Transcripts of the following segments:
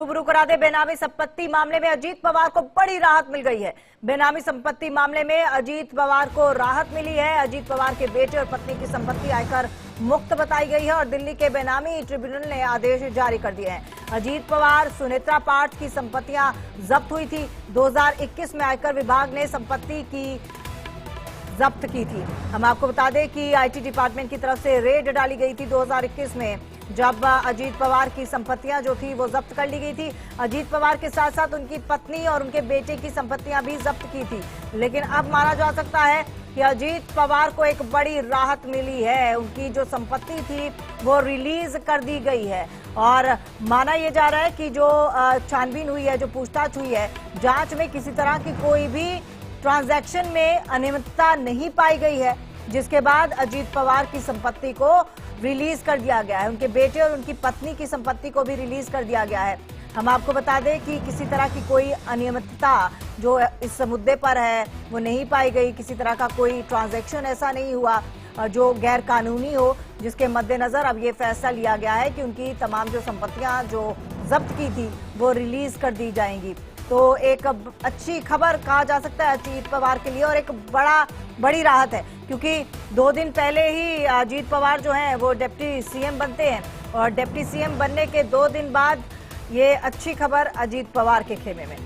रूबरू करा दे। बेनामी संपत्ति मामले में अजीत पवार को बड़ी राहत मिल गई है। बेनामी संपत्ति मामले में अजीत पवार को राहत मिली है। अजीत पवार के बेटे और पत्नी की संपत्ति आयकर मुक्त बताई गई है और दिल्ली के बेनामी ट्रिब्यूनल ने आदेश जारी कर दिए हैं। अजीत पवार सुनेत्रा पार्ट्स की संपत्तियां जब्त हुई थी। 2021 में आयकर विभाग ने संपत्ति की जब्त की थी। हम आपको बता दें कि आईटी डिपार्टमेंट की तरफ से रेड डाली गई थी 2021 में, जब अजीत पवार की संपत्तियां जो थी वो जब्त कर ली गई थी। अजीत पवार के साथ साथ उनकी पत्नी और उनके बेटे की संपत्तियां भी जब्त की थी। लेकिन अब माना जा सकता है कि अजीत पवार को एक बड़ी राहत मिली है। उनकी जो संपत्ति थी वो रिलीज कर दी गई है और माना यह जा रहा है कि जो छानबीन हुई है, जो पूछताछ हुई है, जांच में किसी तरह की कोई भी ट्रांजैक्शन में अनियमितता नहीं पाई गई है, जिसके बाद अजीत पवार की संपत्ति को रिलीज कर दिया गया है। उनके बेटे और उनकी पत्नी की संपत्ति को भी रिलीज कर दिया गया है। हम आपको बता दें कि किसी तरह की कोई अनियमितता जो इस मुद्दे पर है वो नहीं पाई गई। किसी तरह का कोई ट्रांजैक्शन ऐसा नहीं हुआ जो गैर कानूनी हो, जिसके मद्देनजर अब ये फैसला लिया गया है कि उनकी तमाम जो संपत्तियां जो जब्त की थी वो रिलीज कर दी जाएंगी। तो एक अच्छी खबर कहा जा सकता है अजीत पवार के लिए और एक बड़ी राहत है, क्योंकि 2 दिन पहले ही अजीत पवार जो हैं वो डिप्टी सीएम बनते हैं और डिप्टी सीएम बनने के 2 दिन बाद ये अच्छी खबर अजीत पवार के खेमे में।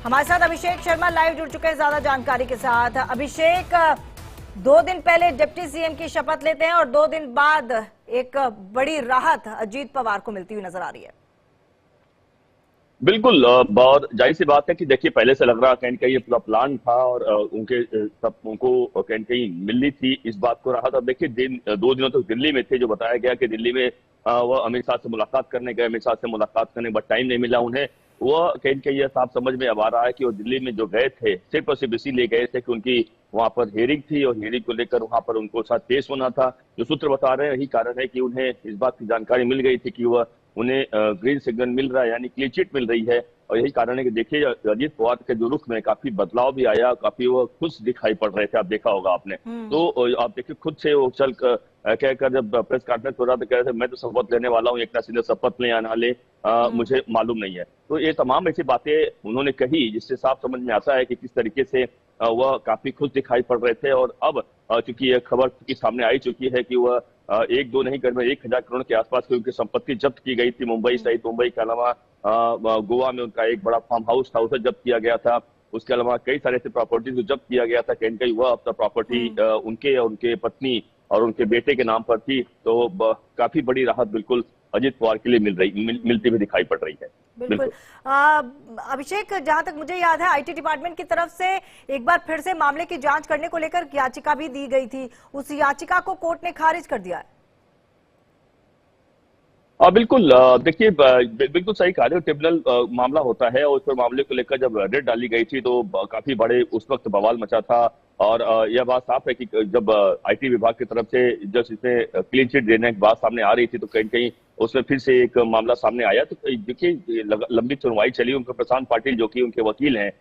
हमारे साथ अभिषेक शर्मा लाइव जुड़ चुके हैं ज्यादा जानकारी के साथ। अभिषेक, 2 दिन पहले डिप्टी सीएम की शपथ लेते हैं और 2 दिन बाद एक बड़ी राहत अजीत पवार को मिलती हुई नजर आ रही है। बिल्कुल, बहुत जाहिर सी बात है कि देखिए पहले से लग रहा कहीं कहीं ये पूरा प्लान था और उनके सब उनको कहीं कहीं मिलनी थी इस बात को राहत। अब देखिए 2 दिनों तक दिल्ली में थे, जो बताया गया कि दिल्ली में वह अमित शाह से मुलाकात करने गए। अमित शाह से मुलाकात करने के बाद टाइम नहीं मिला उन्हें। वह कहीं कहीं यह साफ समझ में अब आ रहा है कि वो दिल्ली में जो गए थे सिर्फ और सिर्फ इसीलिए गए थे कि उनकी वहां पर हियरिंग थी और हियरिंग को लेकर वहां पर उनको साथ पेश होना था। जो सूत्र बता रहे हैं यही कारण है कि उन्हें इस बात की जानकारी मिल गई थी कि वह उन्हें ग्रीन सिग्नल मिल रहा है, यानी क्लीन चिट मिल रही है। और यही कारण है कि देखिए अजीत पवार के जो रुख में काफी बदलाव भी आया, काफी वो खुश दिखाई पड़ रहे थे। आप देखा होगा आपने। तो आप देखिए खुद से वो चल कहकर जब प्रेस कॉन्फ्रेंस हो रहा था कह रहे थे मैं तो शपथ लेने वाला हूँ, एकनाथ शिंदे शपथ ले या ना ले मुझे मालूम नहीं है। तो ये तमाम ऐसी बातें उन्होंने कही जिससे साफ समझ में आता है कि किस तरीके से वह काफी खुश दिखाई पड़ रहे थे। और अब चूंकि यह खबर की सामने आई चुकी है कि वह 1-2 नहीं करीब 1000 करोड़ के आसपास की उनकी संपत्ति जब्त की गई थी। मुंबई सहित मुंबई के अलावा गोवा में उनका एक बड़ा फार्म हाउस था, उसे जब्त किया गया था। उसके अलावा कई सारे ऐसे प्रॉपर्टीज को जब्त किया गया था। कहीं कहीं वह अपना प्रॉपर्टी उनके और उनके पत्नी और उनके बेटे के नाम पर थी। तो काफी बड़ी राहत बिल्कुल अजीत पवार के लिए मिलती हुई दिखाई पड़ रही है। बिल्कुल। अभिषेक, जहां तक मुझे याद है आईटी डिपार्टमेंट की तरफ से एक बार फिर से मामले की जांच करने को लेकर याचिका भी दी गई थी। उस याचिका को कोर्ट ने खारिज कर दिया है। बिल्कुल, देखिए बिल्कुल सही कहा है। ट्रिब्यूनल मामला होता है और उस मामले को लेकर जब रेड डाली गई थी तो काफी बड़े उस वक्त बवाल मचा था। और यह बात साफ है कि जब आईटी विभाग की तरफ से जब इसमें क्लीन चिट देने की बात सामने आ रही थी तो कहीं कहीं उसमें फिर से एक मामला सामने आया। तो देखिए लंबी सुनवाई चली। उनके प्रशांत पाटिल जो कि उनके वकील हैं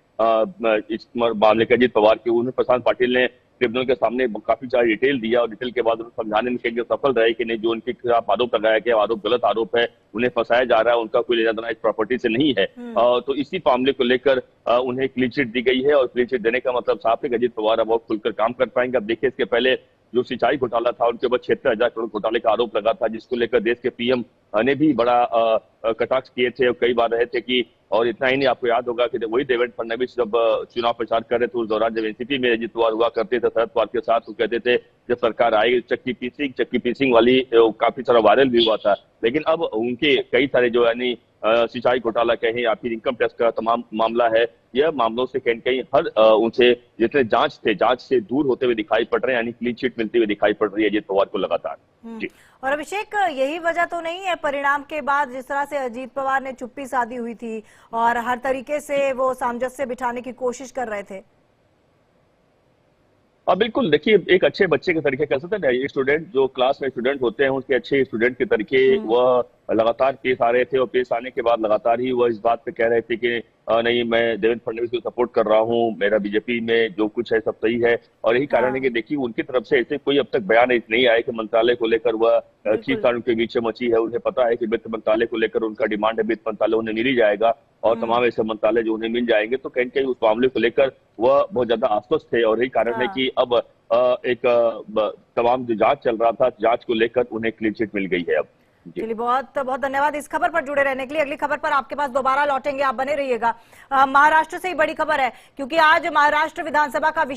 इस मामले के अजीत पवार के, उन्हें प्रशांत पाटिल ने ट्रिब्यूनल के सामने काफी सारी डिटेल दिया और डिटेल के बाद उन्हें समझाने में कहीं सफल रहे कि नहीं, जो उनके खिलाफ आरोप लगाया गया आरोप गलत आरोप है, उन्हें फंसाया जा रहा है, उनका कोई लेना देना इस प्रॉपर्टी से नहीं है। तो इसी मामले को लेकर उन्हें क्लीन चिट दी गई है और क्लीन चिट देने का मतलब साफ है कि अजीत पवार अब और खुलकर काम कर पाएंगे। अब देखिए इसके पहले जो सिंचाई घोटाला था उनके ऊपर 76,000 करोड़ घोटाले का आरोप लगा था, जिसको लेकर देश के पीएम ने भी बड़ा कटाक्ष किए थे और कई बार रहे थे कि, और इतना ही नहीं, आपको याद होगा कि वही देवेंद्र फडणवीस जब चुनाव प्रचार कर रहे थे उस दौरान जब एनसीपी में अजीत पवार हुआ करते थे शरद पवार के साथ, तो कहते थे जब सरकार आएगी चक्की पीसिंग वाली काफी सारा वायरल भी हुआ था। लेकिन अब उनके कई सारे जो यानी सिंचाई घोटाला कहें या फिर इनकम टैक्स का तमाम मामला है, यह मामलों से कहीं कहीं हर उनसे जितने जांच से दूर होते हुए दिखाई पड़ रहे हैं, यानी क्लीन चिट मिलती हुई दिखाई पड़ रही है अजीत पवार को लगातार। जी। और अभिषेक, यही वजह तो नहीं है परिणाम के बाद जिस तरह से अजीत पवार ने चुप्पी साधी हुई थी और हर तरीके से वो सामंजस्य बिठाने की कोशिश कर रहे थे? बिल्कुल देखिए, एक अच्छे बच्चे के तरीके कह सकते हैं ना, स्टूडेंट जो क्लास में स्टूडेंट होते हैं उसके अच्छे स्टूडेंट के तरीके वह लगातार पेश आ रहे थे, और पेश आने के बाद लगातार ही वह इस बात पे कह रहे थे कि नहीं, मैं देवेंद्र फडणवीस को सपोर्ट कर रहा हूं, मेरा बीजेपी में जो कुछ है सब सही है। और यही कारण है कि देखिए उनकी तरफ से ऐसे कोई अब तक बयान नहीं आया कि मंत्रालय को लेकर वह खींचतान उनके बीच में मची है। उन्हें पता है कि वित्त मंत्रालय को लेकर उनका डिमांड है, वित्त मंत्रालय उन्हें मिल ही जाएगा, और तमाम ऐसे मंत्रालय जो उन्हें मिल जाएंगे, तो कहीं न कहीं उस मामले को लेकर वह बहुत ज्यादा आश्वस्त थे। और यही कारण है कि अब तमाम जो जांच चल रहा था, जांच को लेकर उन्हें क्लीन चिट मिल गई है अब। चलिए, बहुत बहुत धन्यवाद इस खबर पर जुड़े रहने के लिए। अगली खबर पर आपके पास दोबारा लौटेंगे, आप बने रहिएगा। महाराष्ट्र से ही बड़ी खबर है, क्योंकि आज महाराष्ट्र विधानसभा का विशेष